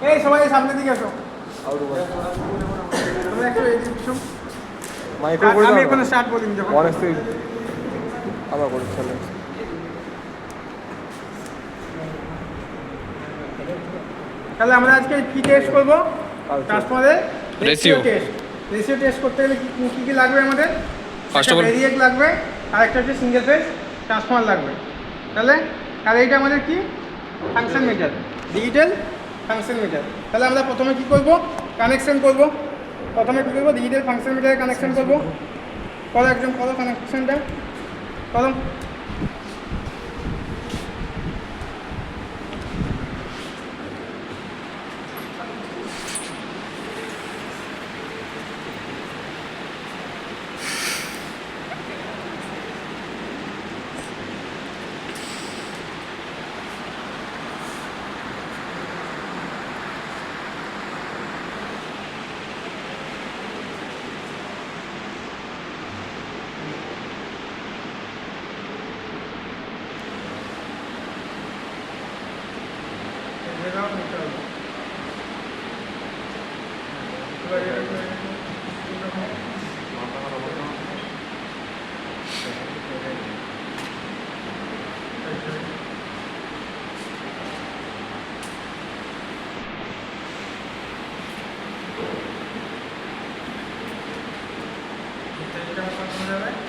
এই সবাই সামনে দিকে আসো। মাইক্রো করে আমি এখন স্টার্ট বলিনি যখন অনেস্টলি আবার করি চ্যালেঞ্জ। তাহলে আমরা আজকে কি টেস্ট করবো? ট্রান্সফর্মারের রেশিও টেস্ট। রেশিও টেস্ট করতে গেলে কি কি লাগবে আমাদের? ফার্স্ট একটা অফ অল ভেরিয়েক লাগবে, আর একটা হচ্ছে সিঙ্গেল ফেজ ট্রান্সফর্মার লাগবে। তাহলে এইটা আমাদের কি function meter, digital function meter. তাহলে আমরা প্রথমে কি করব? কানেকশন করব। প্রথমে কী করবো? ডিজিটাল ফাংশন মিটারে কানেকশন করব। করো একদম, করো কানেকশনটা করো। এটা